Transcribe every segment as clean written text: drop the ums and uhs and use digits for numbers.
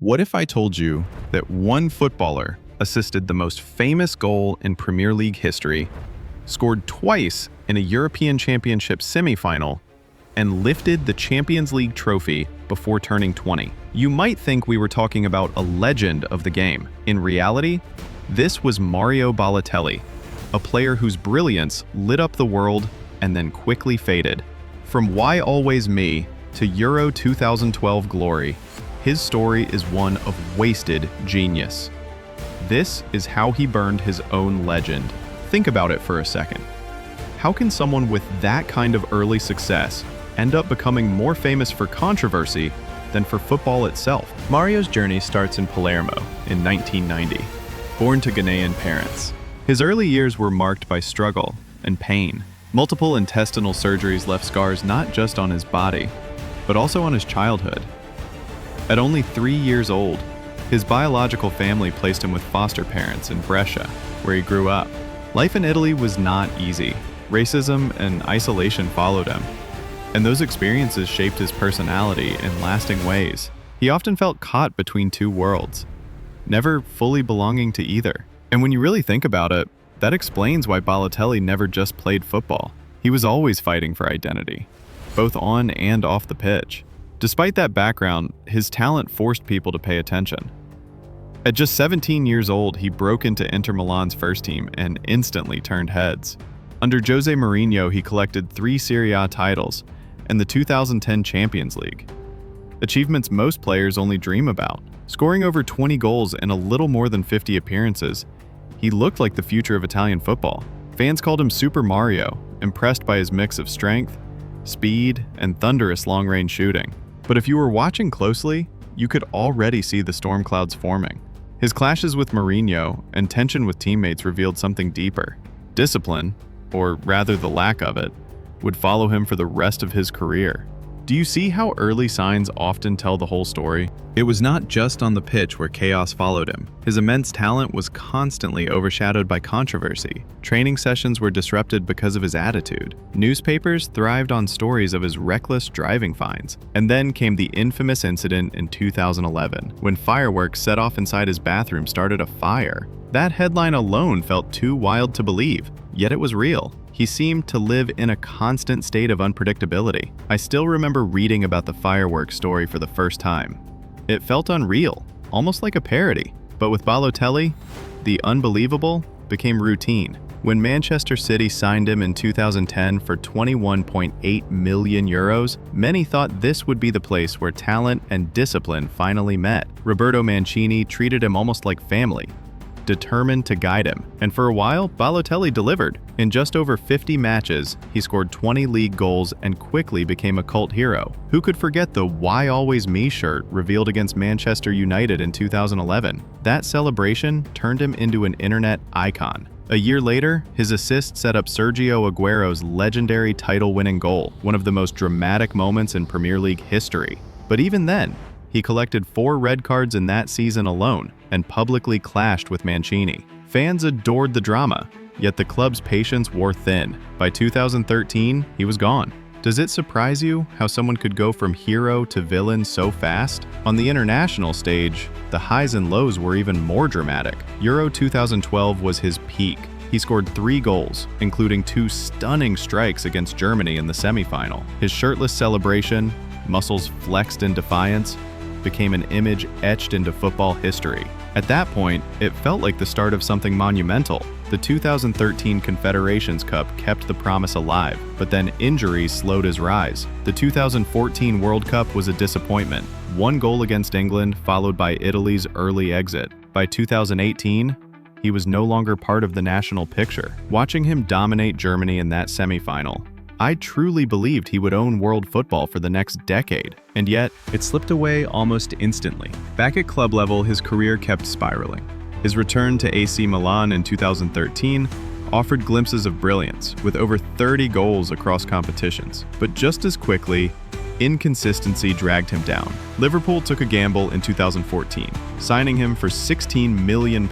What if I told you that one footballer assisted the most famous goal in Premier League history, scored twice in a European Championship semifinal, and lifted the Champions League trophy before turning 20? You might think we were talking about a legend of the game. In reality, this was Mario Balotelli, a player whose brilliance lit up the world and then quickly faded. From Why Always Me to Euro 2012 glory, his story is one of wasted genius. This is how he burned his own legend. Think about it for a second. How can someone with that kind of early success end up becoming more famous for controversy than for football itself? Mario's journey starts in Palermo in 1990. Born to Ghanaian parents, his early years were marked by struggle and pain. Multiple intestinal surgeries left scars not just on his body, but also on his childhood. At only 3 years old, his biological family placed him with foster parents in Brescia, where he grew up. Life in Italy was not easy. Racism and isolation followed him, and those experiences shaped his personality in lasting ways. He often felt caught between two worlds, never fully belonging to either. And when you really think about it, that explains why Balotelli never just played football. He was always fighting for identity, both on and off the pitch. Despite that background, his talent forced people to pay attention. At just 17 years old, he broke into Inter Milan's first team and instantly turned heads. Under Jose Mourinho, he collected 3 Serie A titles and the 2010 Champions League, achievements most players only dream about. Scoring over 20 goals in a little more than 50 appearances, he looked like the future of Italian football. Fans called him Super Mario, impressed by his mix of strength, speed, and thunderous long-range shooting. But if you were watching closely, you could already see the storm clouds forming. His clashes with Mourinho and tension with teammates revealed something deeper. Discipline, or rather the lack of it, would follow him for the rest of his career. Do you see how early signs often tell the whole story? It was not just on the pitch where chaos followed him. His immense talent was constantly overshadowed by controversy. Training sessions were disrupted because of his attitude. Newspapers thrived on stories of his reckless driving fines. And then came the infamous incident in 2011, when fireworks set off inside his bathroom started a fire. That headline alone felt too wild to believe, yet it was real. He seemed to live in a constant state of unpredictability. I still remember reading about the fireworks story for the first time. It felt unreal, almost like a parody. But with Balotelli, the unbelievable became routine. When Manchester City signed him in 2010 for 21.8 million euros, many thought this would be the place where talent and discipline finally met. Roberto Mancini treated him almost like family, determined to guide him. And for a while, Balotelli delivered. In just over 50 matches, he scored 20 league goals and quickly became a cult hero. Who could forget the Why Always Me shirt revealed against Manchester United in 2011? That celebration turned him into an internet icon. A year later, his assist set up Sergio Aguero's legendary title-winning goal, one of the most dramatic moments in Premier League history. But even then, he collected 4 red cards in that season alone and publicly clashed with Mancini. Fans adored the drama, yet the club's patience wore thin. By 2013, he was gone. Does it surprise you how someone could go from hero to villain so fast? On the international stage, the highs and lows were even more dramatic. Euro 2012 was his peak. He scored 3 goals, including 2 stunning strikes against Germany in the semifinal. His shirtless celebration, muscles flexed in defiance, became an image etched into football history. At that point, it felt like the start of something monumental. The 2013 Confederations Cup kept the promise alive, but then injuries slowed his rise. The 2014 World Cup was a disappointment. 1 goal against England, followed by Italy's early exit. By 2018, he was no longer part of the national picture. Watching him dominate Germany in that semifinal, I truly believed he would own world football for the next decade, and yet it slipped away almost instantly. Back at club level, his career kept spiraling. His return to AC Milan in 2013 offered glimpses of brilliance, with over 30 goals across competitions. But just as quickly, Inconsistency dragged him down. Liverpool took a gamble in 2014, signing him for £16 million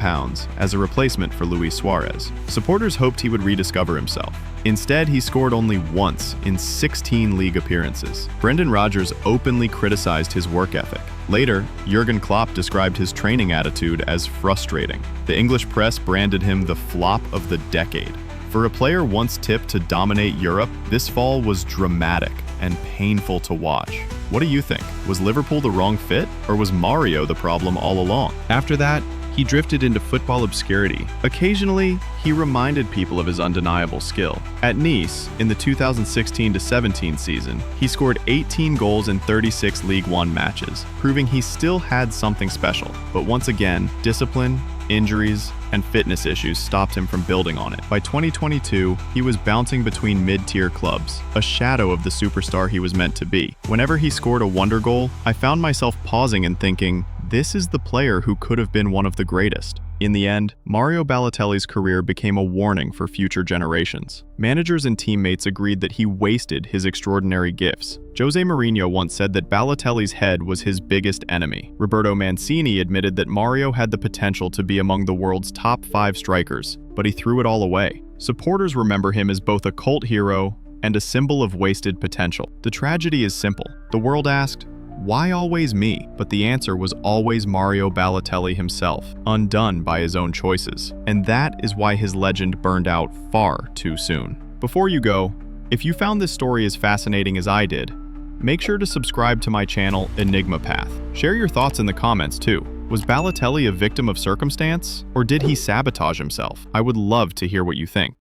as a replacement for Luis Suarez. Supporters hoped he would rediscover himself. Instead, he scored only once in 16 league appearances. Brendan Rodgers openly criticized his work ethic. Later, Jurgen Klopp described his training attitude as frustrating. The English press branded him the flop of the decade. For a player once tipped to dominate Europe, this fall was dramatic and painful to watch. What do you think? Was Liverpool the wrong fit, or was Mario the problem all along? After that, he drifted into football obscurity. Occasionally, he reminded people of his undeniable skill. At Nice, in the 2016-17 season, he scored 18 goals in 36 League One matches, proving he still had something special. But once again, discipline, injuries, and fitness issues stopped him from building on it. By 2022, he was bouncing between mid-tier clubs, a shadow of the superstar he was meant to be. Whenever he scored a wonder goal, I found myself pausing and thinking, this is the player who could have been one of the greatest. In the end, Mario Balotelli's career became a warning for future generations. Managers and teammates agreed that he wasted his extraordinary gifts. Jose Mourinho once said that Balotelli's head was his biggest enemy. Roberto Mancini admitted that Mario had the potential to be among the world's top 5 strikers, but he threw it all away. Supporters remember him as both a cult hero and a symbol of wasted potential. The tragedy is simple. The world asked, why always me? But the answer was always Mario Balotelli himself, undone by his own choices. And that is why his legend burned out far too soon. Before you go, if you found this story as fascinating as I did, make sure to subscribe to my channel, Enigma Path. Share your thoughts in the comments too. Was Balotelli a victim of circumstance, or did he sabotage himself? I would love to hear what you think.